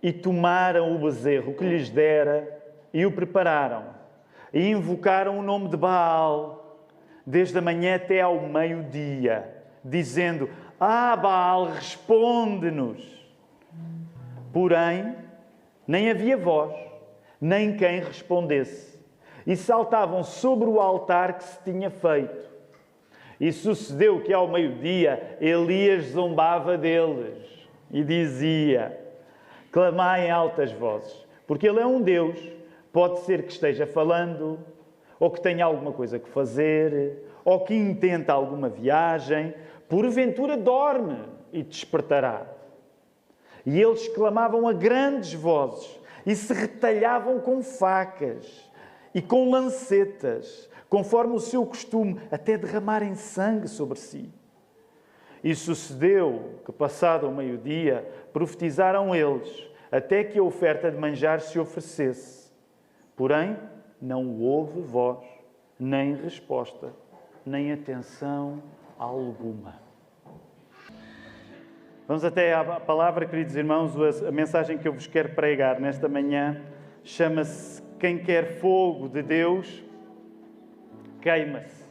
e tomaram o bezerro que lhes dera e o prepararam. E invocaram o nome de Baal, desde a manhã até ao meio-dia, dizendo: Baal, responde-nos. Porém, nem havia voz, nem quem respondesse. E saltavam sobre o altar que se tinha feito. E sucedeu que ao meio-dia Elias zombava deles e dizia: clamai em altas vozes, porque ele é um Deus. Pode ser que esteja falando, ou que tenha alguma coisa que fazer, ou que intenta alguma viagem. Porventura dorme e despertará. E eles clamavam a grandes vozes e se retalhavam com facas e com lancetas, conforme o seu costume, até derramarem sangue sobre si. E sucedeu que, passado o meio-dia, profetizaram eles, até que a oferta de manjar se oferecesse. Porém, não houve voz, nem resposta, nem atenção alguma. Vamos até à palavra, queridos irmãos. A mensagem que eu vos quero pregar nesta manhã chama-se: quem quer fogo de Deus, queima-se.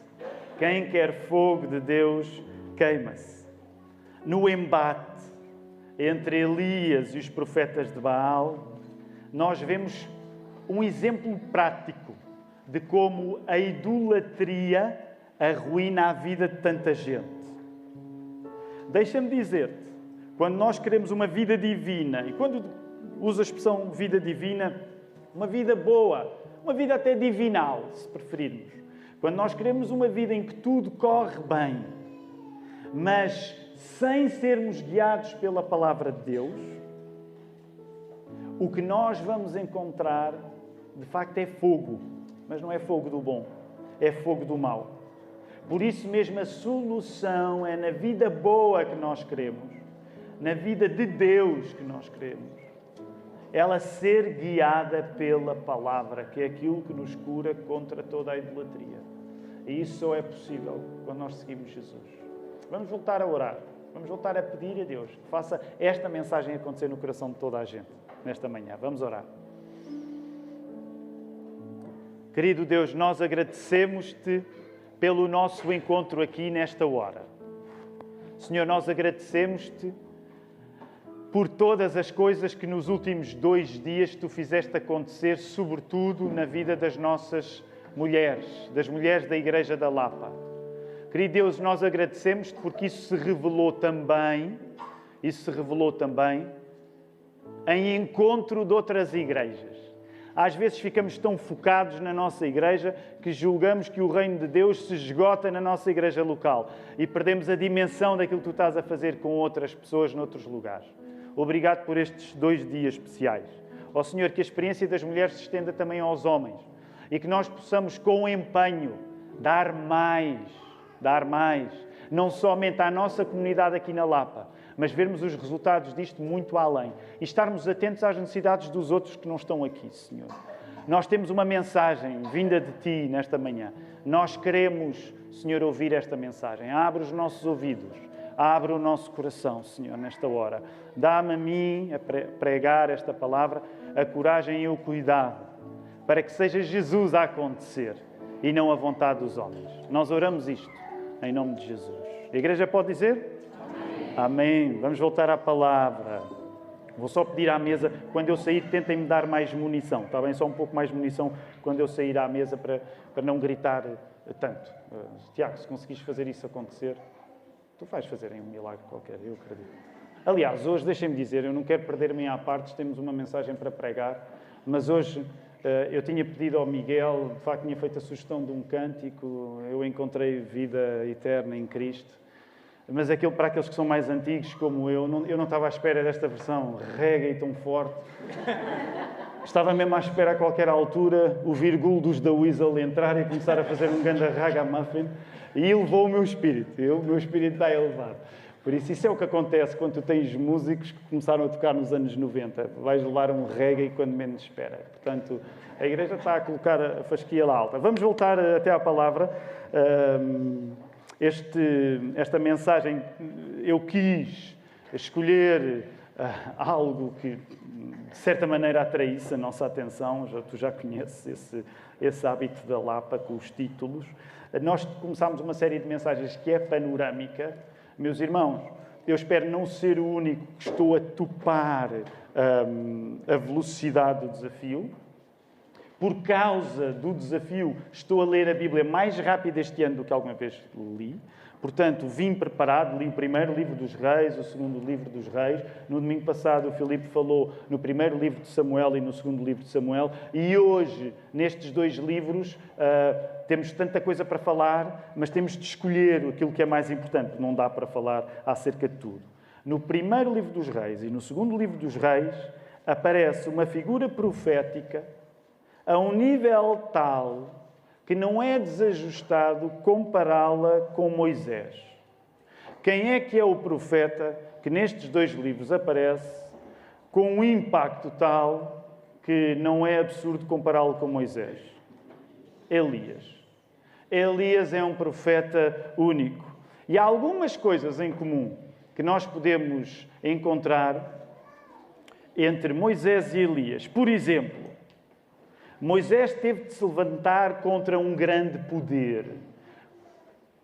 Quem quer fogo de Deus, queima-se. No embate entre Elias e os profetas de Baal, nós vemos um exemplo prático de como a idolatria arruína a vida de tanta gente. Deixa-me dizer-te, quando nós queremos uma vida divina, e quando uso a expressão vida divina, uma vida boa, uma vida até divinal, se preferirmos. Quando nós queremos uma vida em que tudo corre bem, mas sem sermos guiados pela palavra de Deus, o que nós vamos encontrar, de facto, é fogo. Mas não é fogo do bom, é fogo do mau. Por isso mesmo a solução é na vida boa que nós queremos, na vida de Deus que nós queremos, ela ser guiada pela palavra, que é aquilo que nos cura contra toda a idolatria. E isso só é possível quando nós seguimos Jesus. Vamos voltar a orar, vamos voltar a pedir a Deus que faça esta mensagem acontecer no coração de toda a gente nesta manhã. Vamos orar. Querido Deus, nós agradecemos-te pelo nosso encontro aqui nesta hora. Senhor, nós agradecemos-te por todas as coisas que nos últimos 2 dias tu fizeste acontecer, sobretudo na vida das nossas mulheres, das mulheres da Igreja da Lapa. Querido Deus, nós agradecemos-te porque isso se revelou também em encontro de outras igrejas. Às vezes ficamos tão focados na nossa igreja que julgamos que o reino de Deus se esgota na nossa igreja local e perdemos a dimensão daquilo que tu estás a fazer com outras pessoas noutros lugares. Obrigado por estes 2 dias especiais. Ó Senhor, que a experiência das mulheres se estenda também aos homens e que nós possamos, com empenho, dar mais, não somente à nossa comunidade aqui na Lapa, mas vermos os resultados disto muito além e estarmos atentos às necessidades dos outros que não estão aqui, Senhor. Nós temos uma mensagem vinda de Ti nesta manhã. Nós queremos, Senhor, ouvir esta mensagem. Abre os nossos ouvidos, abre o nosso coração, Senhor, nesta hora. Dá-me a mim, a pregar esta palavra, a coragem e o cuidado, para que seja Jesus a acontecer e não a vontade dos homens. Nós oramos isto em nome de Jesus. A igreja pode dizer? Amém. Vamos voltar à palavra. Vou só pedir à mesa, quando eu sair, tentem-me dar mais munição. Está bem? Só um pouco mais de munição quando eu sair à mesa para não gritar tanto. Tiago, se conseguires fazer isso acontecer, tu vais fazer um milagre qualquer, eu acredito. Aliás, hoje, deixem-me dizer, eu não quero perder-me à parte, temos uma mensagem para pregar, mas hoje eu tinha pedido ao Miguel, de facto tinha feito a sugestão de um cântico, eu encontrei vida eterna em Cristo. Mas para aqueles que são mais antigos, como eu não estava à espera desta versão reggae tão forte. Estava mesmo à espera a qualquer altura o virgul dos da Weasel entrar e começar a fazer um grande ragamuffin e elevou o meu espírito. O meu espírito está elevado. Por isso é o que acontece quando tu tens músicos que começaram a tocar nos anos 90. Vais levar um reggae quando menos espera. Portanto, a igreja está a colocar a fasquia lá alta. Vamos voltar até à palavra. Esta mensagem, eu quis escolher algo que de certa maneira atraísse a nossa atenção. Tu já conheces esse hábito da Lapa com os títulos. Nós começámos uma série de mensagens que é panorâmica. Meus irmãos, eu espero não ser o único que estou a topar a velocidade do desafio. Por causa do desafio, estou a ler a Bíblia mais rápido este ano do que alguma vez li. Portanto, vim preparado, li o primeiro livro dos Reis, o segundo livro dos Reis. No domingo passado, o Filipe falou no primeiro livro de Samuel e no segundo livro de Samuel. E hoje, nestes dois livros, temos tanta coisa para falar, mas temos de escolher aquilo que é mais importante. Não dá para falar acerca de tudo. No primeiro livro dos Reis e no segundo livro dos Reis, aparece uma figura profética a um nível tal que não é desajustado compará-la com Moisés. Quem é que é o profeta que nestes dois livros aparece com um impacto tal que não é absurdo compará-lo com Moisés? Elias. Elias é um profeta único. E há algumas coisas em comum que nós podemos encontrar entre Moisés e Elias. Por exemplo, Moisés teve de se levantar contra um grande poder.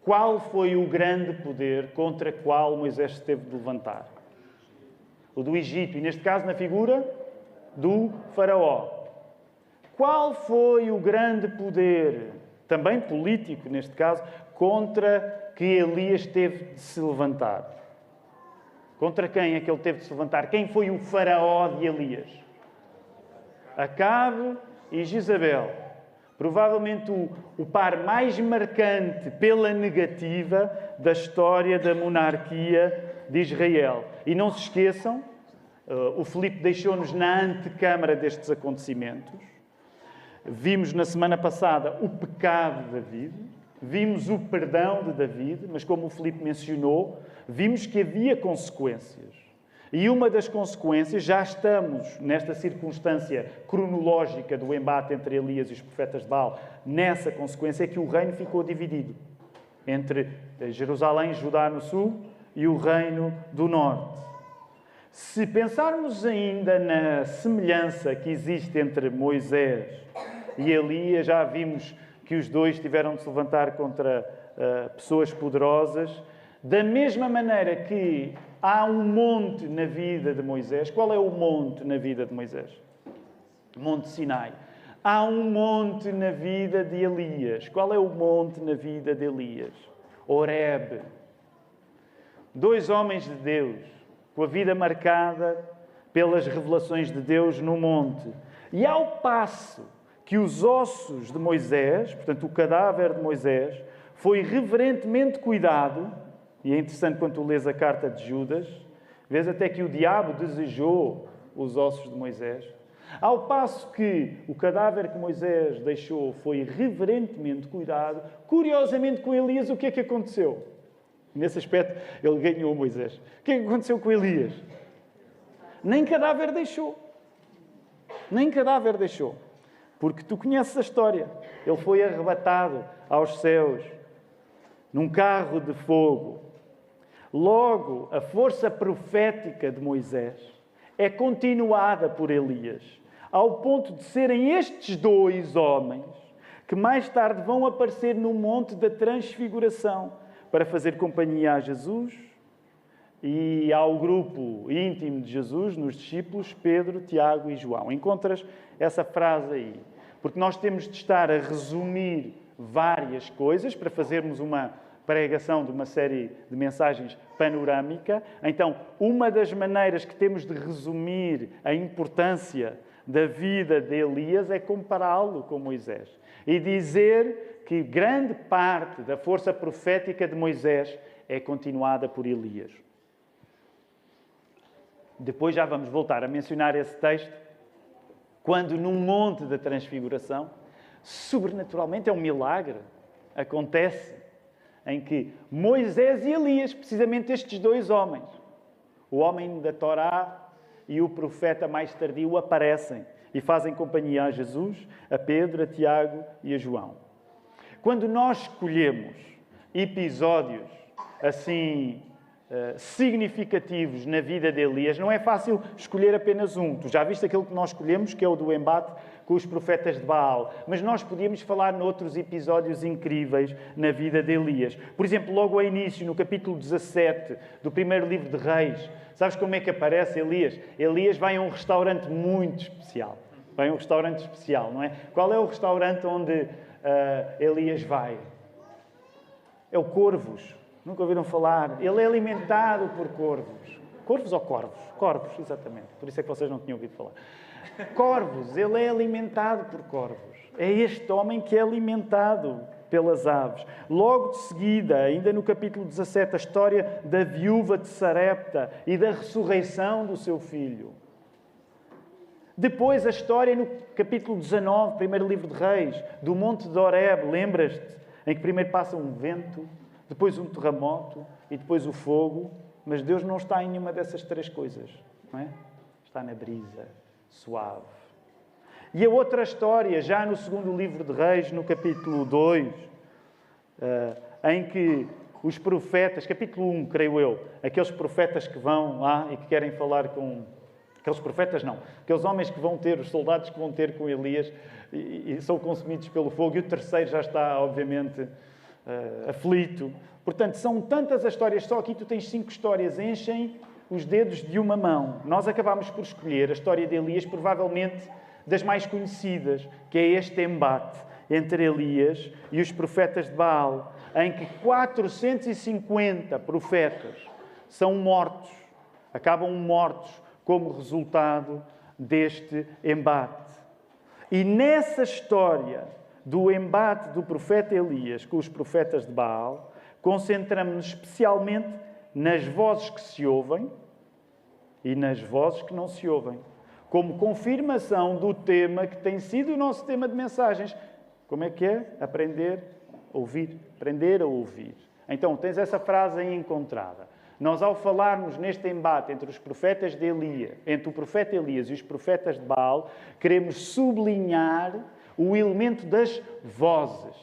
Qual foi o grande poder contra o qual Moisés se teve de levantar? O do Egito, e neste caso na figura do faraó. Qual foi o grande poder, também político neste caso, contra que Elias teve de se levantar? Contra quem é que ele teve de se levantar? Quem foi o faraó de Elias? Acabe e Jezabel. Provavelmente o par mais marcante pela negativa da história da monarquia de Israel. E não se esqueçam, o Filipe deixou-nos na antecâmara destes acontecimentos. Vimos na semana passada o pecado de David, vimos o perdão de David, mas como o Filipe mencionou, vimos que havia consequências. E uma das consequências, já estamos nesta circunstância cronológica do embate entre Elias e os profetas de Baal, nessa consequência é que o reino ficou dividido entre Jerusalém e Judá no sul e o reino do norte. Se pensarmos ainda na semelhança que existe entre Moisés e Elias, já vimos que os dois tiveram de se levantar contra pessoas poderosas. Da mesma maneira que há um monte na vida de Moisés. Qual é o monte na vida de Moisés? Monte Sinai. Há um monte na vida de Elias. Qual é o monte na vida de Elias? Horebe. Dois homens de Deus, com a vida marcada pelas revelações de Deus no monte. E ao passo que os ossos de Moisés, portanto o cadáver de Moisés, foi reverentemente cuidado. E é interessante quando tu lês a carta de Judas, vês até que o diabo desejou os ossos de Moisés. Ao passo que o cadáver que Moisés deixou foi reverentemente cuidado, curiosamente com Elias o que é que aconteceu? Nesse aspecto ele ganhou Moisés. O que é que aconteceu com Elias? Nem cadáver deixou. Nem cadáver deixou. Porque tu conheces a história. Ele foi arrebatado aos céus num carro de fogo. Logo, a força profética de Moisés é continuada por Elias, ao ponto de serem estes dois homens que mais tarde vão aparecer no Monte da Transfiguração para fazer companhia a Jesus e ao grupo íntimo de Jesus, nos discípulos, Pedro, Tiago e João. Encontras essa frase aí. Porque nós temos de estar a resumir várias coisas para fazermos uma pregação de uma série de mensagens panorâmica. Então, uma das maneiras que temos de resumir a importância da vida de Elias é compará-lo com Moisés. E dizer que grande parte da força profética de Moisés é continuada por Elias. Depois já vamos voltar a mencionar esse texto, quando num monte da transfiguração, sobrenaturalmente é um milagre, acontece, em que Moisés e Elias, precisamente estes dois homens, o homem da Torá e o profeta mais tardio, aparecem e fazem companhia a Jesus, a Pedro, a Tiago e a João. Quando nós escolhemos episódios assim significativos na vida de Elias. Não é fácil escolher apenas um. Tu já viste aquele que nós escolhemos, que é o do embate com os profetas de Baal. Mas nós podíamos falar noutros episódios incríveis na vida de Elias. Por exemplo, logo ao início, no capítulo 17 do primeiro livro de Reis, sabes como é que aparece Elias? Elias vai a um restaurante muito especial. Vai a um restaurante especial, não é? Qual é o restaurante onde Elias vai? É o Corvos. Nunca ouviram falar? Ele é alimentado por corvos. Corvos ou corvos? Corvos, exatamente. Por isso é que vocês não tinham ouvido falar. Corvos. Ele é alimentado por corvos. É este homem que é alimentado pelas aves. Logo de seguida, ainda no capítulo 17, a história da viúva de Sarepta e da ressurreição do seu filho. Depois a história no capítulo 19, primeiro livro de Reis, do Monte de Horebe, lembras-te? Em que primeiro passa um vento, depois um terremoto e depois o fogo. Mas Deus não está em nenhuma dessas três coisas, não é? Está na brisa, suave. E a outra história, já no segundo livro de Reis, no capítulo 2, em que os profetas, capítulo 1, creio eu, aqueles profetas que vão lá e que querem falar com... Aqueles profetas não, aqueles homens que vão ter, os soldados que vão ter com Elias e são consumidos pelo fogo, e o terceiro já está, obviamente, aflito. Portanto, são tantas as histórias, só aqui tu tens 5 histórias, enchem os dedos de uma mão. Nós acabámos por escolher a história de Elias, provavelmente das mais conhecidas, que é este embate entre Elias e os profetas de Baal, em que 450 profetas são mortos, acabam mortos como resultado deste embate. E nessa história do embate do profeta Elias com os profetas de Baal, concentramos-nos especialmente nas vozes que se ouvem e nas vozes que não se ouvem, como confirmação do tema que tem sido o nosso tema de mensagens. Como é que é? Aprender a ouvir. Aprender a ouvir. Então, tens essa frase aí encontrada. Nós, ao falarmos neste embate entre os profetas de Elias, entre o profeta Elias e os profetas de Baal, queremos sublinhar o elemento das vozes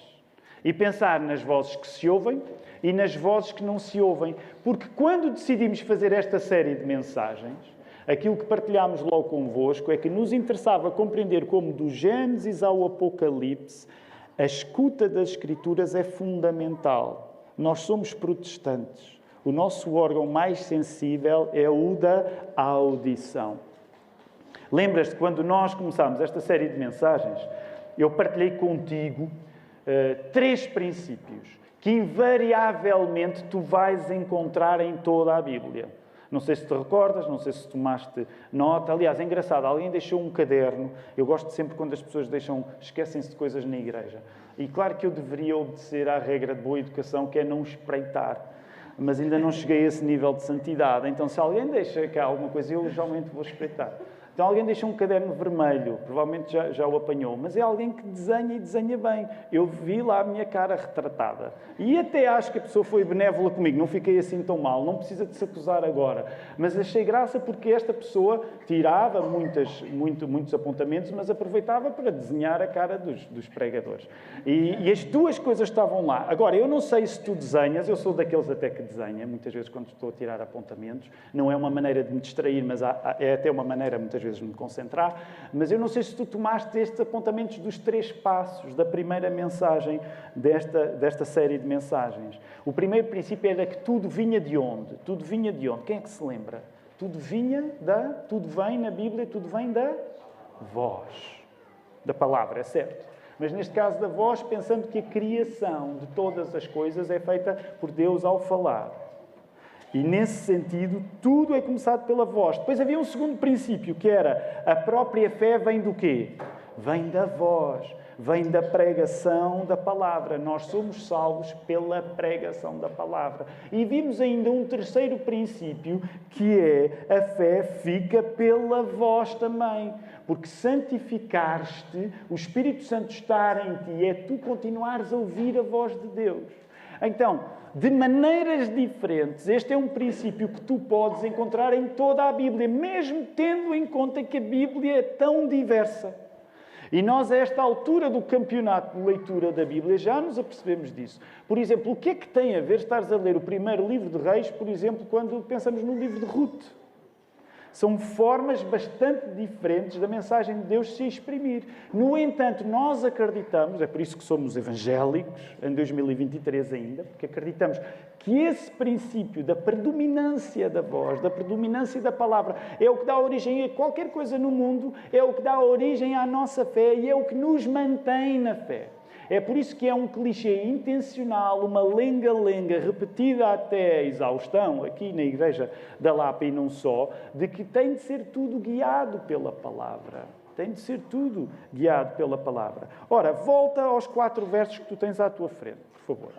e pensar nas vozes que se ouvem e nas vozes que não se ouvem. Porque quando decidimos fazer esta série de mensagens, aquilo que partilhámos logo convosco é que nos interessava compreender como, do Gênesis ao Apocalipse, a escuta das Escrituras é fundamental. Nós somos protestantes. O nosso órgão mais sensível é o da audição. Lembras-te, quando nós começámos esta série de mensagens, eu partilhei contigo 3 princípios que invariavelmente tu vais encontrar em toda a Bíblia. Não sei se te recordas, não sei se tomaste nota. Aliás, é engraçado, alguém deixou um caderno. Eu gosto sempre quando as pessoas esquecem-se de coisas na igreja. E claro que eu deveria obedecer à regra de boa educação, que é não espreitar. Mas ainda não cheguei a esse nível de santidade. Então, se alguém deixa cá alguma coisa, eu geralmente vou espreitar. Então, alguém deixa um caderno vermelho, provavelmente já o apanhou, mas é alguém que desenha e desenha bem. Eu vi lá a minha cara retratada. E até acho que a pessoa foi benévola comigo, não fiquei assim tão mal, não precisa de se acusar agora. Mas achei graça porque esta pessoa tirava muitos apontamentos, mas aproveitava para desenhar a cara dos pregadores. E as 2 coisas estavam lá. Agora, eu não sei se tu desenhas, eu sou daqueles até que desenha, muitas vezes quando estou a tirar apontamentos. Não é uma maneira de me distrair, mas é até uma maneira, muitas vezes, de me concentrar. Mas eu não sei se tu tomaste estes apontamentos dos 3 passos da primeira mensagem desta série de mensagens. O primeiro princípio era que tudo vinha de onde? Tudo vinha de onde? Quem é que se lembra? Tudo vem na Bíblia, tudo vem da voz. Da palavra, é certo. Mas neste caso da voz, pensando que a criação de todas as coisas é feita por Deus ao falar. E nesse sentido, tudo é começado pela voz. Depois havia um segundo princípio, que era a própria fé vem do quê? Vem da voz, vem da pregação da palavra. Nós somos salvos pela pregação da palavra. E vimos ainda um terceiro princípio, que é a fé fica pela voz também. Porque santificar-te, o Espírito Santo estar em ti, é tu continuares a ouvir a voz de Deus. Então, de maneiras diferentes, este é um princípio que tu podes encontrar em toda a Bíblia, mesmo tendo em conta que a Bíblia é tão diversa. E nós, a esta altura do campeonato de leitura da Bíblia, já nos apercebemos disso. Por exemplo, o que é que tem a ver estares a ler o primeiro livro de Reis, por exemplo, quando pensamos no livro de Ruth? São formas bastante diferentes da mensagem de Deus se exprimir. No entanto, nós acreditamos, é por isso que somos evangélicos, em 2023 ainda, porque acreditamos que esse princípio da predominância da voz, da predominância da palavra, é o que dá origem a qualquer coisa no mundo, é o que dá origem à nossa fé e é o que nos mantém na fé. É por isso que é um clichê intencional, uma lenga-lenga repetida até a exaustão, aqui na Igreja da Lapa e não só, de que tem de ser tudo guiado pela palavra. Tem de ser tudo guiado pela palavra. Ora, volta aos 4 versos que tu tens à tua frente, por favor.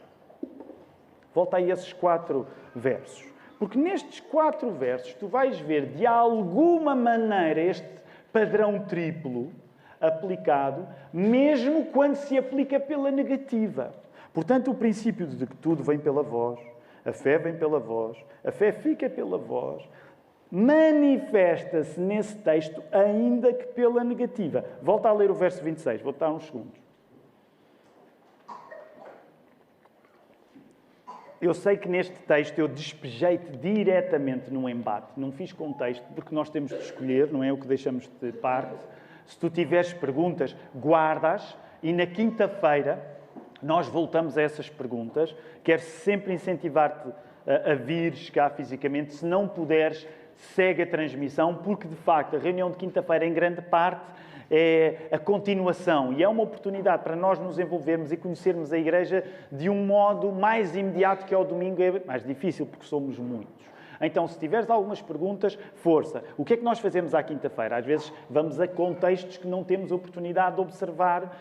Volta a esses 4 versos. Porque nestes 4 versos tu vais ver, de alguma maneira, este padrão triplo aplicado, mesmo quando se aplica pela negativa. Portanto, o princípio de que tudo vem pela voz, a fé vem pela voz, a fé fica pela voz, manifesta-se nesse texto, ainda que pela negativa. Volta a ler o verso 26, vou dar uns segundos. Eu sei que neste texto eu despejei-te diretamente num embate. Não fiz contexto, porque nós temos de escolher, não é o que deixamos de parte. Se tu tiveres perguntas, guarda-as e na quinta-feira nós voltamos a essas perguntas. Quero sempre incentivar-te a vires cá fisicamente. Se não puderes, segue a transmissão, porque de facto a reunião de quinta-feira em grande parte é a continuação e é uma oportunidade para nós nos envolvermos e conhecermos a Igreja de um modo mais imediato, que ao domingo é mais difícil porque somos muitos. Então, se tiveres algumas perguntas, força. O que é que nós fazemos à quinta-feira? Às vezes vamos a contextos que não temos oportunidade de observar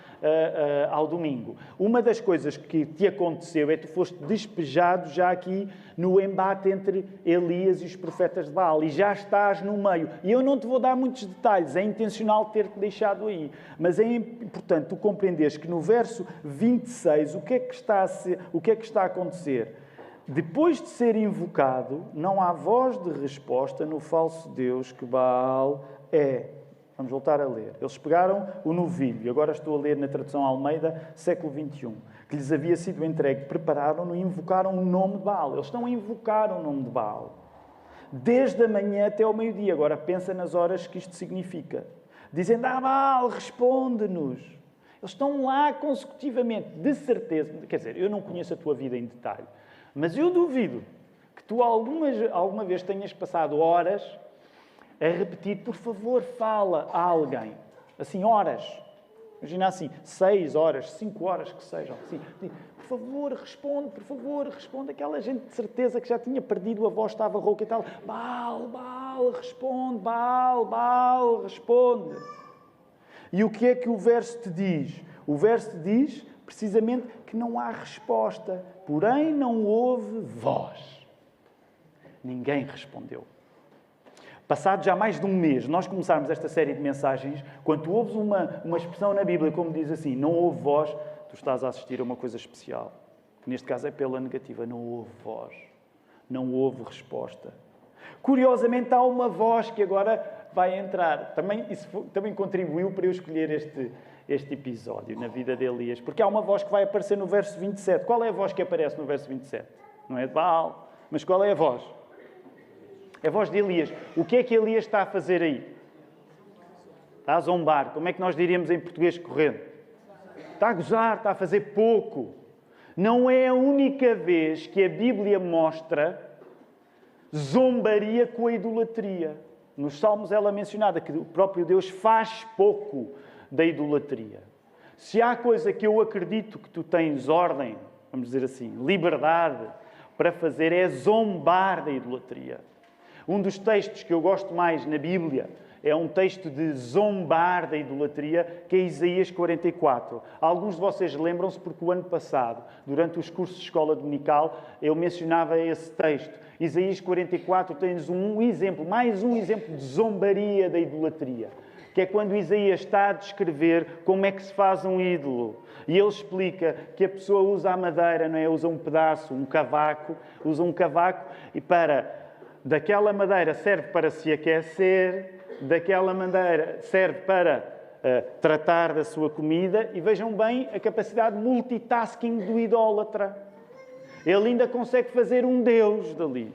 ao domingo. Uma das coisas que te aconteceu é que tu foste despejado já aqui no embate entre Elias e os profetas de Baal. E já estás no meio. E eu não te vou dar muitos detalhes. É intencional ter-te deixado aí. Mas é importante tu compreenderes que no verso 26, o que é que está a acontecer? Depois de ser invocado, não há voz de resposta no falso Deus que Baal é. Vamos voltar a ler. Eles pegaram o novilho, e agora estou a ler na tradução Almeida, século XXI, que lhes havia sido entregue. Prepararam-no e invocaram o nome de Baal. Eles estão a invocar o nome de Baal. Desde a manhã até ao meio-dia. Agora pensa nas horas que isto significa. Dizendo, Baal, responde-nos. Eles estão lá consecutivamente, de certeza. Quer dizer, eu não conheço a tua vida em detalhe. Mas eu duvido que tu alguma vez tenhas passado horas a repetir, por favor, fala a alguém. Assim, horas. Imagina assim, 6 horas, 5 horas que sejam. Assim, por favor, responde. Aquela gente de certeza que já tinha perdido, a voz estava rouca e tal. Baal, responde, Baal, responde. E o que é que o verso te diz? O verso te diz, precisamente, que não há resposta. Porém, não houve voz. Ninguém respondeu. Passado já mais de um mês, nós começarmos esta série de mensagens, quando tu ouves uma expressão na Bíblia, como diz assim, não houve voz, tu estás a assistir a uma coisa especial. Neste caso é pela negativa, não houve voz. Não houve resposta. Curiosamente, há uma voz que agora vai entrar. Isso também contribuiu para eu escolher este episódio na vida de Elias. Porque há uma voz que vai aparecer no verso 27. Qual é a voz que aparece no verso 27? Não é de Baal. Mas qual é a voz? É a voz de Elias. O que é que Elias está a fazer aí? Está a zombar. Como é que nós diríamos em português correndo? Está a gozar, está a fazer pouco. Não é a única vez que a Bíblia mostra zombaria com a idolatria. Nos Salmos ela é mencionada que o próprio Deus faz pouco da idolatria. Se há coisa que eu acredito que tu tens ordem, vamos dizer assim, liberdade para fazer, é zombar da idolatria. Um dos textos que eu gosto mais na Bíblia é um texto de zombar da idolatria, que é Isaías 44. Alguns de vocês lembram-se porque o ano passado, durante os cursos de escola dominical, eu mencionava esse texto. Isaías 44 tem-nos mais um exemplo de zombaria da idolatria, que é quando Isaías está a descrever como é que se faz um ídolo. E ele explica que a pessoa usa a madeira, não é? Usa um pedaço, um cavaco, e daquela madeira serve para se aquecer, daquela madeira serve para tratar da sua comida e vejam bem a capacidade de multitasking do idólatra. Ele ainda consegue fazer um Deus dali.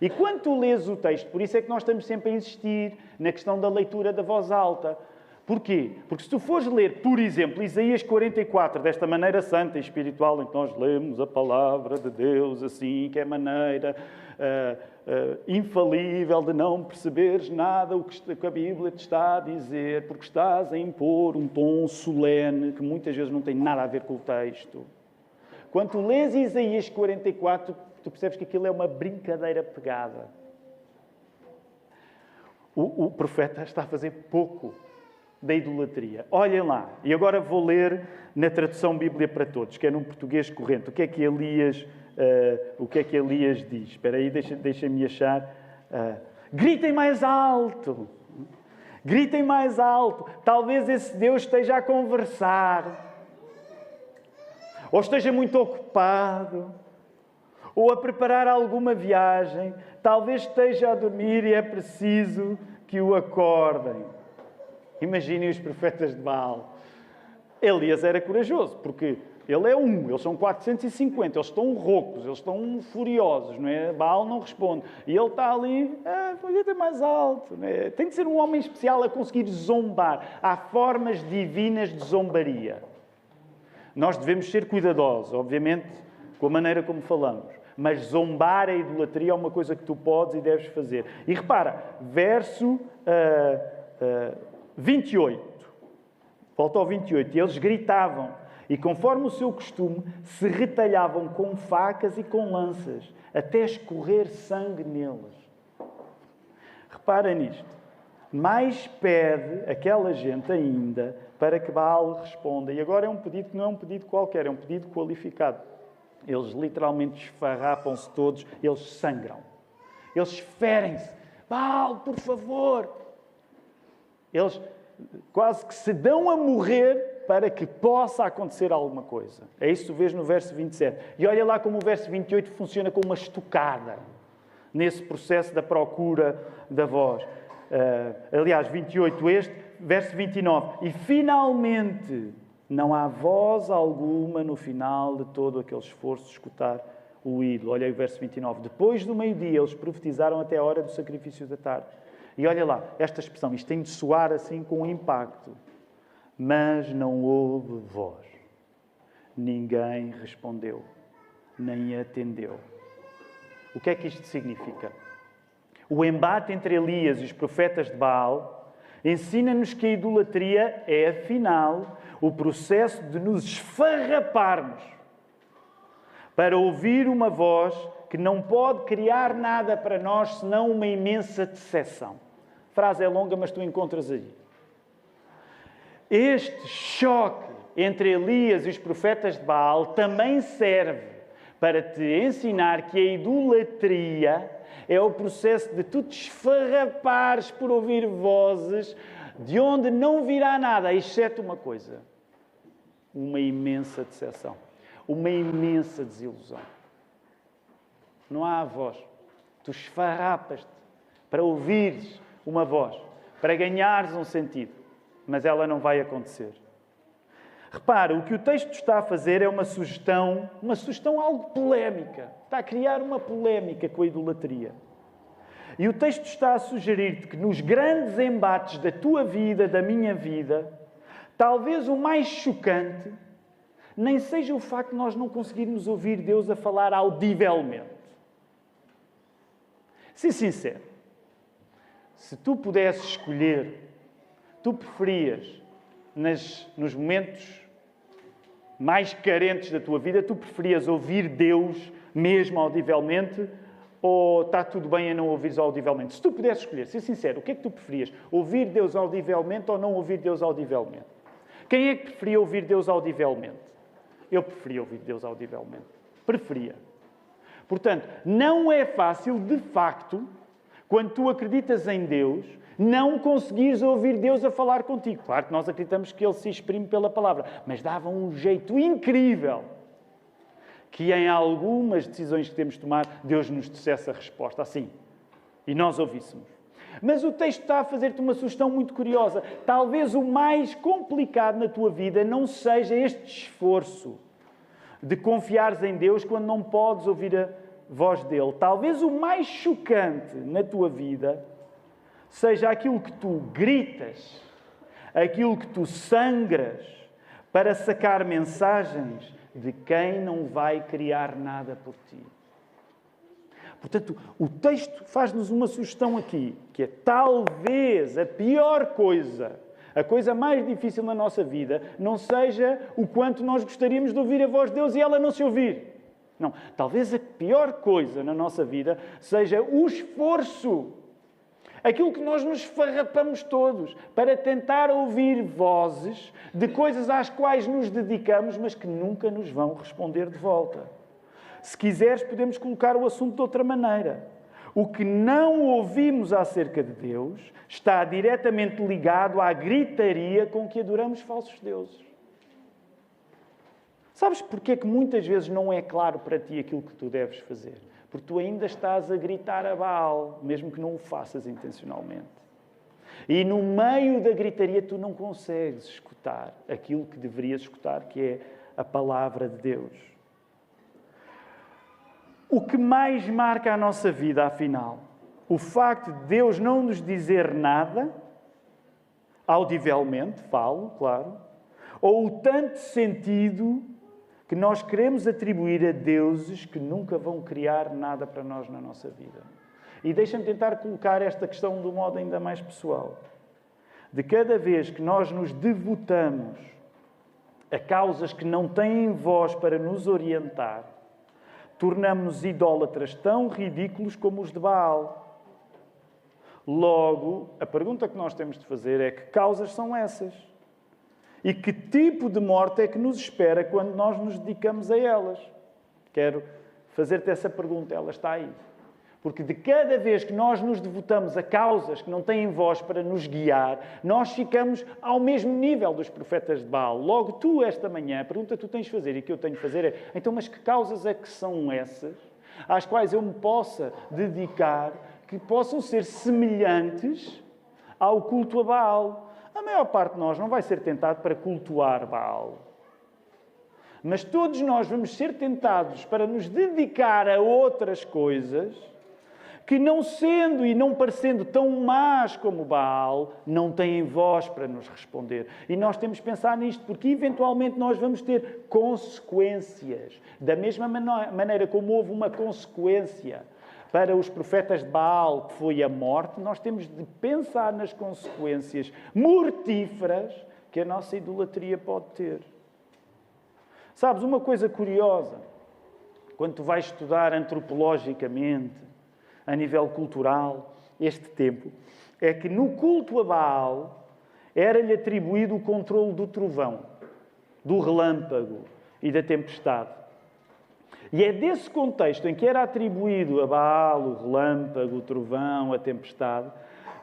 E quando tu lês o texto, por isso é que nós estamos sempre a insistir na questão da leitura da voz alta. Porquê? Porque se tu fores ler, por exemplo, Isaías 44, desta maneira santa e espiritual, em que nós lemos a palavra de Deus assim, que é maneira infalível de não perceberes nada o que a Bíblia te está a dizer, porque estás a impor um tom solene que muitas vezes não tem nada a ver com o texto. Quando tu lês Isaías 44, tu percebes que aquilo é uma brincadeira pegada. O profeta está a fazer pouco da idolatria. Olhem lá. E agora vou ler na tradução Bíblia para Todos, que é num português corrente. O que é que Elias diz? Espera aí, deixa-me achar. Gritem mais alto. Gritem mais alto. Talvez esse Deus esteja a conversar. Ou esteja muito ocupado. Ou a preparar alguma viagem. Talvez esteja a dormir e é preciso que o acordem. Imaginem os profetas de Baal. Elias era corajoso, porque ele é eles são 450, eles estão roucos, eles estão furiosos, não é? Baal não responde. E ele está ali, podia ter mais alto. Não é? Tem de ser um homem especial a conseguir zombar. Há formas divinas de zombaria. Nós devemos ser cuidadosos, obviamente, com a maneira como falamos. Mas zombar a idolatria é uma coisa que tu podes e deves fazer. E repara, verso 28. Volta ao 28. E eles gritavam. E conforme o seu costume, se retalhavam com facas e com lanças, até escorrer sangue neles. Repara nisto. Mais pede aquela gente ainda para que Baal responda. E agora é um pedido que não é um pedido qualquer, é um pedido qualificado. Eles literalmente esfarrapam-se todos, eles sangram. Eles ferem-se. Baal, por favor! Eles quase que se dão a morrer para que possa acontecer alguma coisa. É isso que tu vês no verso 27. E olha lá como o verso 28 funciona como uma estocada nesse processo da procura da voz. Aliás, 28 verso 29. E finalmente não há voz alguma no final de todo aquele esforço de escutar o ídolo. Olha aí o verso 29. Depois do meio-dia eles profetizaram até a hora do sacrifício da tarde. E olha lá, esta expressão, isto tem de soar assim com impacto. Mas não houve voz. Ninguém respondeu, nem atendeu. O que é que isto significa? O embate entre Elias e os profetas de Baal ensina-nos que a idolatria é, afinal, o processo de nos esfarraparmos para ouvir uma voz que não pode criar nada para nós senão uma imensa decepção. A frase é longa, mas tu encontras aí. Este choque entre Elias e os profetas de Baal também serve para te ensinar que a idolatria é o processo de tu te esfarrapares por ouvir vozes de onde não virá nada, exceto uma coisa. Uma imensa decepção. Uma imensa desilusão. Não há voz. Tu esfarrapas-te para ouvires uma voz, para ganhares um sentido, mas ela não vai acontecer. Repara, o que o texto está a fazer é uma sugestão algo polémica. Está a criar uma polémica com a idolatria. E o texto está a sugerir-te que nos grandes embates da tua vida, da minha vida, talvez o mais chocante nem seja o facto de nós não conseguirmos ouvir Deus a falar audivelmente. Se sincero, se tu pudesses escolher, tu preferias, nos momentos mais carentes da tua vida, tu preferias ouvir Deus mesmo audivelmente ou está tudo bem a não ouvires audivelmente? Se tu pudesses escolher, ser sincero, o que é que tu preferias? Ouvir Deus audivelmente ou não ouvir Deus audivelmente? Quem é que preferia ouvir Deus audivelmente? Eu preferia ouvir Deus audivelmente. Preferia. Portanto, não é fácil, de facto, quando tu acreditas em Deus, não conseguires ouvir Deus a falar contigo. Claro que nós acreditamos que Ele se exprime pela palavra, mas dava um jeito incrível que em algumas decisões que temos de tomar, Deus nos dissesse a resposta assim. E nós ouvíssemos. Mas o texto está a fazer-te uma sugestão muito curiosa. Talvez o mais complicado na tua vida não seja este esforço de confiares em Deus quando não podes ouvir a voz dele. Talvez o mais chocante na tua vida seja aquilo que tu gritas, aquilo que tu sangras para sacar mensagens de quem não vai criar nada por ti. Portanto, o texto faz-nos uma sugestão aqui, que é talvez a pior coisa, a coisa mais difícil na nossa vida, não seja o quanto nós gostaríamos de ouvir a voz de Deus e ela não se ouvir. Não, talvez a pior coisa na nossa vida seja o esforço, aquilo que nós nos farrapamos todos para tentar ouvir vozes de coisas às quais nos dedicamos, mas que nunca nos vão responder de volta. Se quiseres, podemos colocar o assunto de outra maneira. O que não ouvimos acerca de Deus está diretamente ligado à gritaria com que adoramos falsos deuses. Sabes porquê que muitas vezes não é claro para ti aquilo que tu deves fazer? Porque tu ainda estás a gritar a Baal, mesmo que não o faças intencionalmente. E no meio da gritaria tu não consegues escutar aquilo que deverias escutar, que é a palavra de Deus. O que mais marca a nossa vida, afinal? O facto de Deus não nos dizer nada, audivelmente, falo, claro, ou o tanto sentido que nós queremos atribuir a deuses que nunca vão criar nada para nós na nossa vida. E deixa-me tentar colocar esta questão de um modo ainda mais pessoal. De cada vez que nós nos devotamos a causas que não têm voz para nos orientar, tornamos-nos idólatras tão ridículos como os de Baal. Logo, a pergunta que nós temos de fazer é: que causas são essas? E que tipo de morte é que nos espera quando nós nos dedicamos a elas? Quero fazer-te essa pergunta, ela está aí. Porque de cada vez que nós nos devotamos a causas que não têm voz para nos guiar, nós ficamos ao mesmo nível dos profetas de Baal. Logo, tu, esta manhã, a pergunta que tu tens de fazer e que eu tenho de fazer é: então, mas que causas é que são essas às quais eu me possa dedicar, que possam ser semelhantes ao culto a Baal? A maior parte de nós não vai ser tentado para cultuar Baal. Mas todos nós vamos ser tentados para nos dedicar a outras coisas que, não sendo e não parecendo tão más como Baal, não têm voz para nos responder. E nós temos de pensar nisto, porque eventualmente nós vamos ter consequências. Da mesma maneira como houve uma consequência para os profetas de Baal, que foi a morte, nós temos de pensar nas consequências mortíferas que a nossa idolatria pode ter. Sabes, uma coisa curiosa, quando tu vais estudar antropologicamente, a nível cultural, este tempo, é que no culto a Baal era-lhe atribuído o controle do trovão, do relâmpago e da tempestade. E é desse contexto em que era atribuído a Baal o relâmpago, o trovão, a tempestade,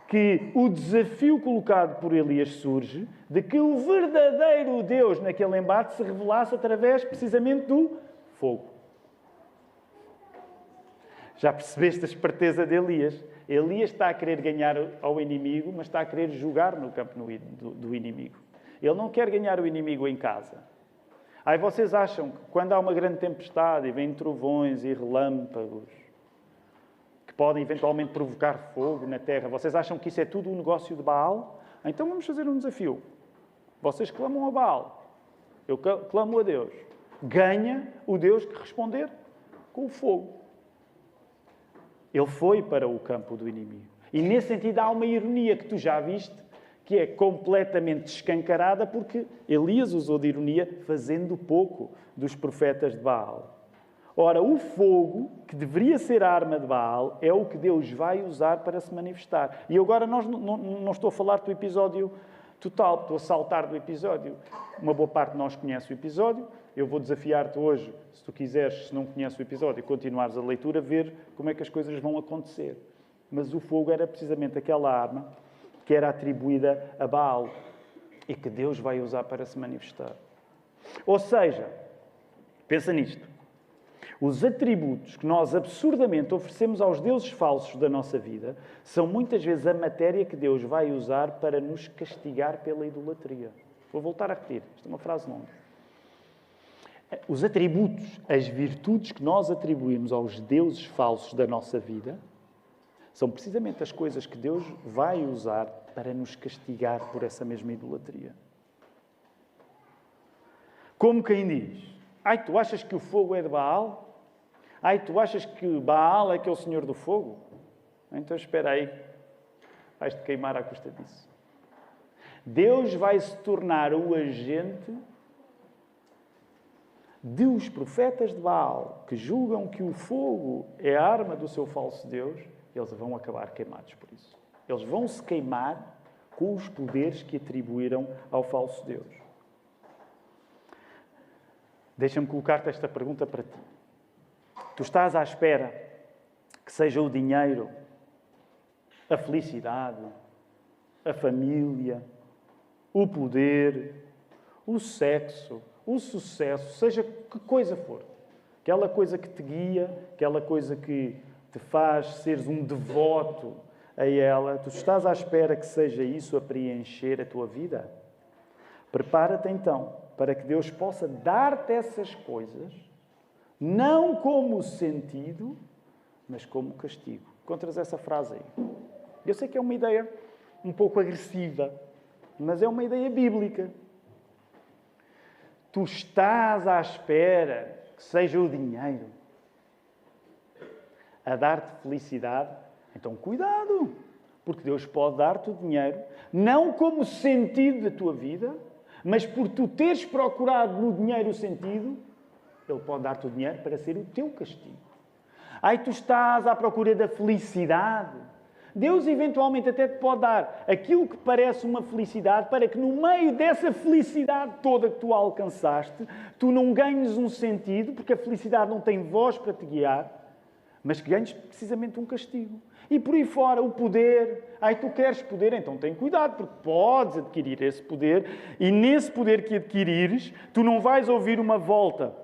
que o desafio colocado por Elias surge de que o verdadeiro Deus naquele embate se revelasse através precisamente do fogo. Já percebeste a esperteza de Elias? Elias está a querer ganhar ao inimigo, mas está a querer jogar no campo do inimigo. Ele não quer ganhar o inimigo em casa. Aí vocês acham que quando há uma grande tempestade e vêm trovões e relâmpagos que podem eventualmente provocar fogo na terra, vocês acham que isso é tudo um negócio de Baal? Então vamos fazer um desafio. Vocês clamam a Baal. Eu clamo a Deus. Ganha o Deus que responder com o fogo. Ele foi para o campo do inimigo. E nesse sentido há uma ironia que tu já viste, que é completamente escancarada, porque Elias usou de ironia fazendo pouco dos profetas de Baal. Ora, o fogo, que deveria ser a arma de Baal, é o que Deus vai usar para se manifestar. E agora não estou a falar do episódio total, estou a saltar do episódio. Uma boa parte de nós conhece o episódio. Eu vou desafiar-te hoje, se tu quiseres, se não conheces o episódio, continuares a leitura, ver como é que as coisas vão acontecer. Mas o fogo era precisamente aquela arma que era atribuída a Baal e que Deus vai usar para se manifestar. Ou seja, pensa nisto. Os atributos que nós absurdamente oferecemos aos deuses falsos da nossa vida são muitas vezes a matéria que Deus vai usar para nos castigar pela idolatria. Vou voltar a repetir, esta é uma frase longa. Os atributos, as virtudes que nós atribuímos aos deuses falsos da nossa vida são precisamente as coisas que Deus vai usar para nos castigar por essa mesma idolatria. Como quem diz, ai, tu achas que o fogo é de Baal? Ai, tu achas que Baal é que é o Senhor do fogo? Então espera aí, vais-te queimar à custa disso. Deus vai se tornar o agente de os profetas de Baal, que julgam que o fogo é a arma do seu falso Deus, eles vão acabar queimados por isso. Eles vão se queimar com os poderes que atribuíram ao falso Deus. Deixa-me colocar-te esta pergunta para ti. Tu estás à espera que seja o dinheiro, a felicidade, a família, o poder, o sexo, o sucesso, seja que coisa for. Aquela coisa que te guia, aquela coisa que te faz seres um devoto a ela. Tu estás à espera que seja isso a preencher a tua vida? Prepara-te então para que Deus possa dar-te essas coisas, não como sentido, mas como castigo. Encontras essa frase aí. Eu sei que é uma ideia um pouco agressiva, mas é uma ideia bíblica. Tu estás à espera que seja o dinheiro a dar-te felicidade? Então cuidado, porque Deus pode dar-te o dinheiro, não como sentido da tua vida, mas por tu teres procurado no dinheiro o sentido, Ele pode dar-te o dinheiro para ser o teu castigo. Ai, tu estás à procura da felicidade. Deus eventualmente até te pode dar aquilo que parece uma felicidade para que no meio dessa felicidade toda que tu alcançaste, tu não ganhes um sentido, porque a felicidade não tem voz para te guiar, mas que ganhes precisamente um castigo. E por aí fora, o poder. Ai, tu queres poder? Então tem cuidado, porque podes adquirir esse poder e nesse poder que adquirires, tu não vais ouvir uma volta,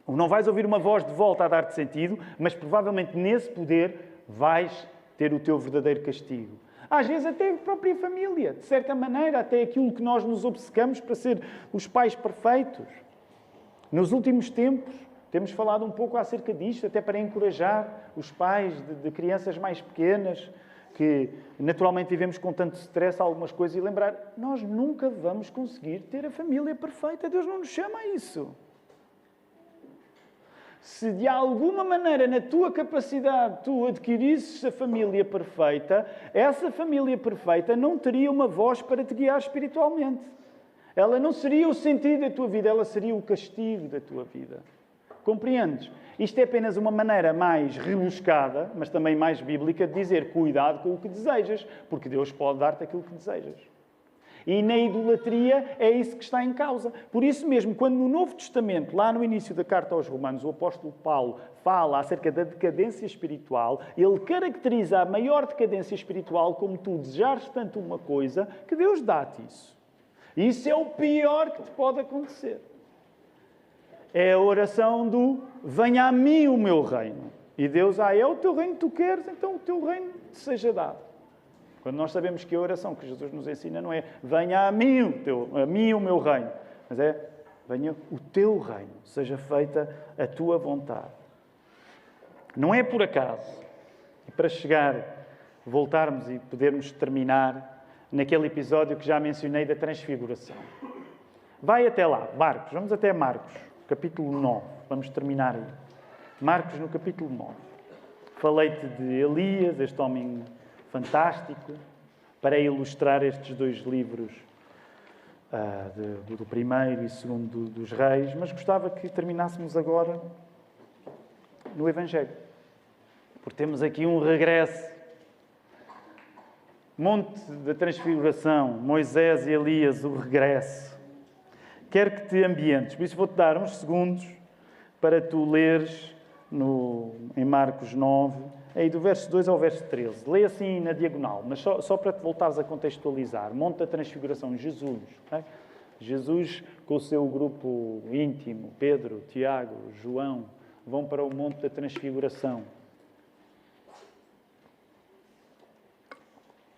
ou não vais ouvir uma voz de volta a dar-te sentido, mas provavelmente nesse poder vais ter o teu verdadeiro castigo. Às vezes até a própria família, de certa maneira, até aquilo que nós nos obcecamos para ser os pais perfeitos. Nos últimos tempos, temos falado um pouco acerca disto, até para encorajar os pais de crianças mais pequenas, que naturalmente vivemos com tanto stress algumas coisas, e lembrar, nós nunca vamos conseguir ter a família perfeita. Deus não nos chama a isso. Se de alguma maneira na tua capacidade tu adquirisses a família perfeita, essa família perfeita não teria uma voz para te guiar espiritualmente. Ela não seria o sentido da tua vida, ela seria o castigo da tua vida. Compreendes? Isto é apenas uma maneira mais rebuscada, mas também mais bíblica, de dizer cuidado com o que desejas, porque Deus pode dar-te aquilo que desejas. E na idolatria é isso que está em causa. Por isso mesmo, quando no Novo Testamento, lá no início da carta aos Romanos, o apóstolo Paulo fala acerca da decadência espiritual, ele caracteriza a maior decadência espiritual como tu desejares tanto uma coisa que Deus dá-te isso. E isso é o pior que te pode acontecer. É a oração do venha a mim o meu reino. E Deus, é o teu reino que tu queres, então o teu reino te seja dado. Quando nós sabemos que a oração que Jesus nos ensina não é venha a mim o meu reino, mas é venha o teu reino, seja feita a tua vontade. Não é por acaso, e para voltarmos e podermos terminar naquele episódio que já mencionei da transfiguração. Vai até lá, Marcos, vamos até Marcos, capítulo 9, vamos terminar aí. Marcos no capítulo 9. Falei-te de Elias, este homem fantástico, para ilustrar estes dois livros, do primeiro e segundo dos reis, mas gostava que terminássemos agora no Evangelho. Porque temos aqui um regresso. Monte da Transfiguração, Moisés e Elias, o regresso. Quero que te ambientes, por isso vou-te dar uns segundos para tu leres em Marcos 9, aí do verso 2 ao verso 13. Lê assim na diagonal, mas só para te voltares a contextualizar. Monte da Transfiguração, Jesus. Okay? Jesus com o seu grupo íntimo, Pedro, Tiago, João, vão para o Monte da Transfiguração.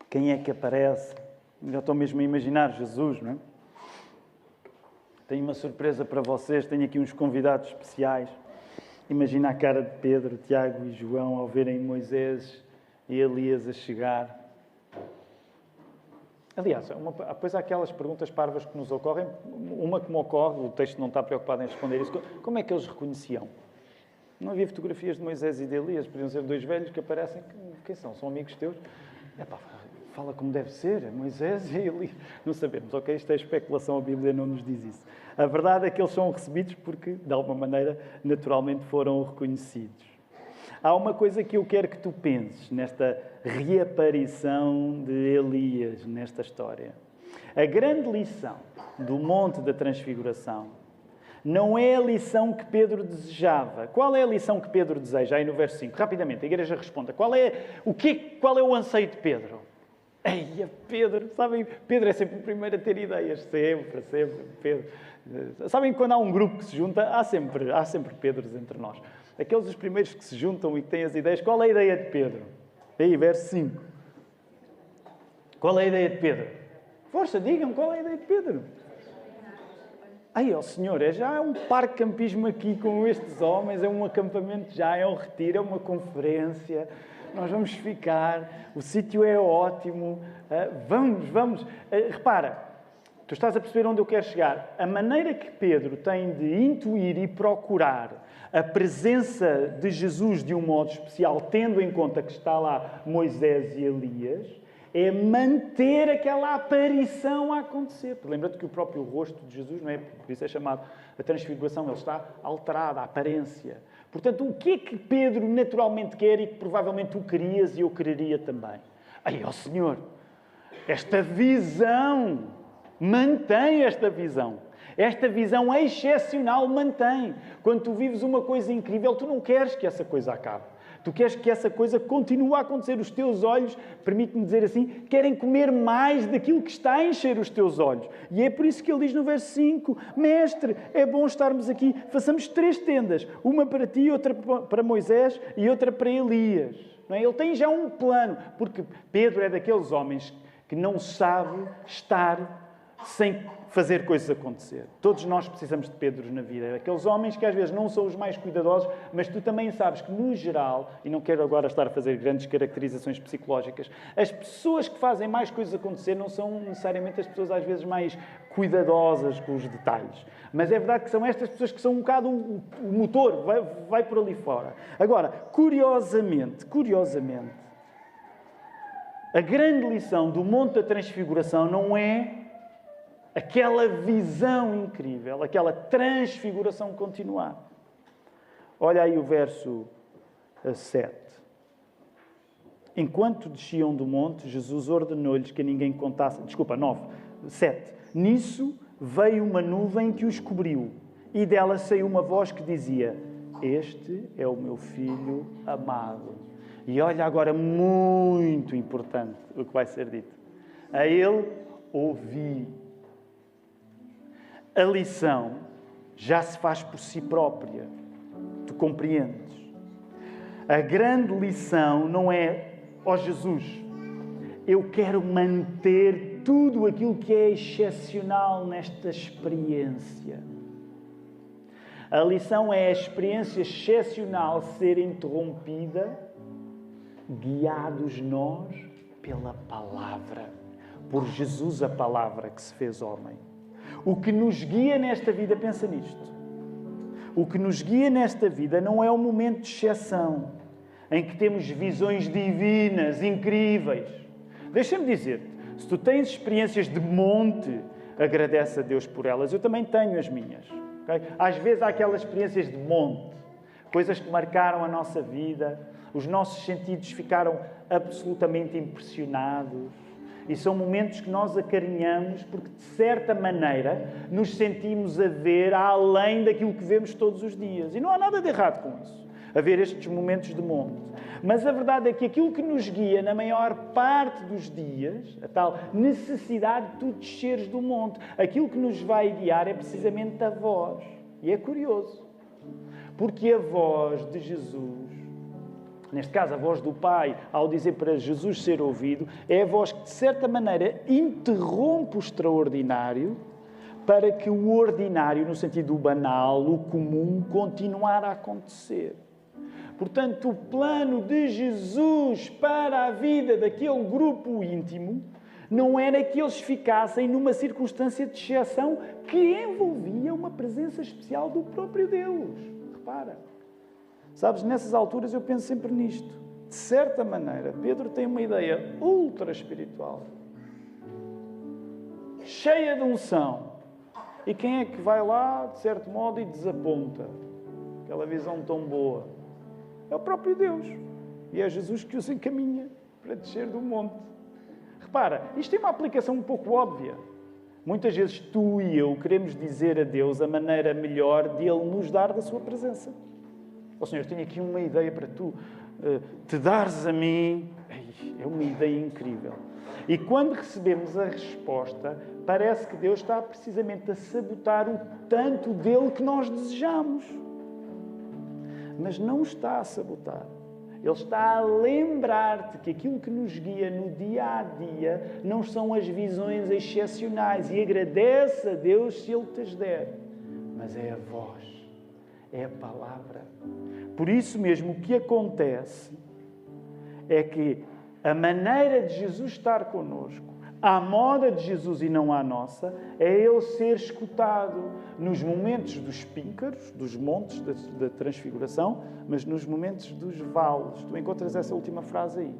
Quem é que aparece? Já estou mesmo a imaginar Jesus, não é? Tenho uma surpresa para vocês, tenho aqui uns convidados especiais. Imagina a cara de Pedro, Tiago e João ao verem Moisés e Elias a chegar. Aliás, depois há aquelas perguntas parvas que nos ocorrem. Uma que me ocorre, o texto não está preocupado em responder isso. Como é que eles reconheciam? Não havia fotografias de Moisés e de Elias, podiam ser dois velhos que aparecem. Quem são? São amigos teus? Fala como deve ser, Moisés e Elias. Não sabemos, ok? Isto é especulação, a Bíblia não nos diz isso. A verdade é que eles são recebidos porque, de alguma maneira, naturalmente foram reconhecidos. Há uma coisa que eu quero que tu penses nesta reaparição de Elias, nesta história. A grande lição do Monte da Transfiguração não é a lição que Pedro desejava. Qual é a lição que Pedro deseja? Aí no verso 5, rapidamente, a igreja responda. Qual é o anseio de Pedro? Eia, Pedro, sabem, Pedro é sempre o primeiro a ter ideias, sempre, Pedro. Sabem, quando há um grupo que se junta, há sempre Pedros entre nós. Aqueles os primeiros que se juntam e que têm as ideias. Qual é a ideia de Pedro? Aí, verso 5. Qual é a ideia de Pedro? Força, digam, qual é a ideia de Pedro? Ai, ó Senhor, já é um parque de campismo aqui com estes homens, é um acampamento já, é um retiro, é uma conferência... Nós vamos ficar, o sítio é ótimo, vamos. Repara, tu estás a perceber onde eu quero chegar. A maneira que Pedro tem de intuir e procurar a presença de Jesus de um modo especial, tendo em conta que está lá Moisés e Elias, é manter aquela aparição a acontecer. Lembra-te que o próprio rosto de Jesus, não é? Por isso é chamado a transfiguração, ele está alterado, a aparência. Portanto, o que é que Pedro naturalmente quer e que provavelmente tu querias e eu quereria também? Ai, ó Senhor, esta visão, mantém esta visão. Esta visão excepcional mantém. Quando tu vives uma coisa incrível, tu não queres que essa coisa acabe. Tu queres que essa coisa continue a acontecer. Os teus olhos, permite-me dizer assim, querem comer mais daquilo que está a encher os teus olhos. E é por isso que ele diz no verso 5, Mestre, é bom estarmos aqui. Façamos 3 tendas. Uma para ti, outra para Moisés e outra para Elias. Não é? Ele tem já um plano. Porque Pedro é daqueles homens que não sabe estar sem fazer coisas acontecer. Todos nós precisamos de Pedros na vida. Aqueles homens que às vezes não são os mais cuidadosos, mas tu também sabes que, no geral, e não quero agora estar a fazer grandes caracterizações psicológicas, as pessoas que fazem mais coisas acontecer não são necessariamente as pessoas às vezes mais cuidadosas com os detalhes. Mas é verdade que são estas pessoas que são um bocado o motor, vai por ali fora. Agora, curiosamente, a grande lição do Monte da Transfiguração não é aquela visão incrível, aquela transfiguração continuar. Olha aí o verso 7. Enquanto desciam do monte, Jesus ordenou-lhes que a ninguém contasse... 7. Nisso veio uma nuvem que os cobriu, e dela saiu uma voz que dizia, este é o meu filho amado. E olha agora, muito importante o que vai ser dito. A ele ouvi. A lição já se faz por si própria. Tu compreendes? A grande lição não é, ó Jesus, eu quero manter tudo aquilo que é excepcional nesta experiência. A lição é a experiência excepcional ser interrompida, guiados nós pela palavra, por Jesus a palavra que se fez homem. O que nos guia nesta vida, pensa nisto. O que nos guia nesta vida não é um momento de exceção, em que temos visões divinas, incríveis. Deixa-me dizer-te, se tu tens experiências de monte, agradece a Deus por elas. Eu também tenho as minhas. Okay? Às vezes há aquelas experiências de monte, coisas que marcaram a nossa vida, os nossos sentidos ficaram absolutamente impressionados. E são momentos que nós acarinhamos porque, de certa maneira, nos sentimos a ver além daquilo que vemos todos os dias. E não há nada de errado com isso, a ver estes momentos de monte. Mas a verdade é que aquilo que nos guia na maior parte dos dias, a tal necessidade de tu desceres do monte, aquilo que nos vai guiar é precisamente a voz. E é curioso, Porque a voz de Jesus, neste caso a voz do Pai, ao dizer para Jesus ser ouvido, é a voz que, de certa maneira, interrompe o extraordinário para que o ordinário, no sentido banal, o comum, continuar a acontecer. Portanto, o plano de Jesus para a vida daquele grupo íntimo não era que eles ficassem numa circunstância de exceção que envolvia uma presença especial do próprio Deus. Repara. Sabes, nessas alturas eu penso sempre nisto. De certa maneira, Pedro tem uma ideia ultra espiritual, cheia de unção. E quem é que vai lá, de certo modo, e desaponta aquela visão tão boa? É o próprio Deus. E é Jesus que os encaminha para descer do monte. Repara, isto tem uma aplicação um pouco óbvia. Muitas vezes tu e eu queremos dizer a Deus a maneira melhor de Ele nos dar da sua presença. Ó Senhor, tenho aqui uma ideia para tu te dares a mim. É uma ideia incrível. E quando recebemos a resposta, parece que Deus está precisamente a sabotar o tanto dele que nós desejamos. Mas não está a sabotar. Ele está a lembrar-te que aquilo que nos guia no dia-a-dia não são as visões excepcionais. E agradece a Deus se Ele te as der. Mas é a voz, é a palavra. Por isso mesmo, o que acontece é que a maneira de Jesus estar connosco, à moda de Jesus e não à nossa, é Ele ser escutado nos momentos dos píncaros, dos montes da transfiguração, mas nos momentos dos vales. Tu encontras essa última frase aí.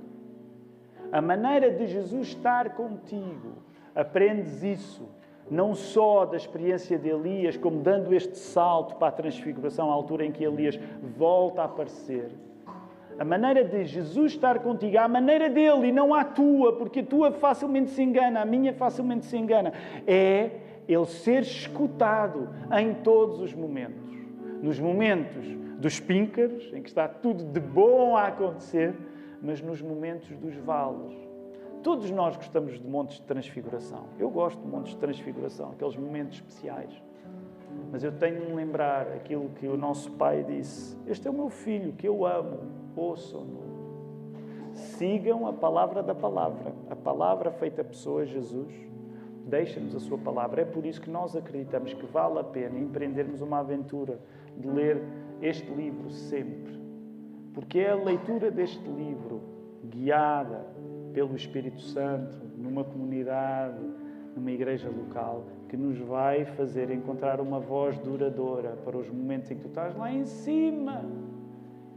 A maneira de Jesus estar contigo, aprendes isso, não só da experiência de Elias, como dando este salto para a transfiguração, à altura em que Elias volta a aparecer. A maneira de Jesus estar contigo, a maneira dele e não a tua, porque a tua facilmente se engana, a minha facilmente se engana, é ele ser escutado em todos os momentos. Nos momentos dos píncaros, em que está tudo de bom a acontecer, mas nos momentos dos vales. Todos nós gostamos de montes de transfiguração. Eu gosto de montes de transfiguração, aqueles momentos especiais. Mas eu tenho de me lembrar aquilo que o nosso Pai disse. Este é o meu filho, que eu amo. Ouçam-no. Sigam a palavra da palavra. A palavra feita pessoa, Jesus, deixa-nos a sua palavra. É por isso que nós acreditamos que vale a pena empreendermos uma aventura de ler este livro sempre. Porque é a leitura deste livro, guiada pelo Espírito Santo, numa comunidade, numa igreja local, que nos vai fazer encontrar uma voz duradoura para os momentos em que tu estás lá em cima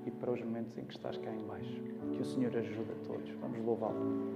e para os momentos em que estás cá em baixo. Que o Senhor ajude a todos. Vamos louvá-lo.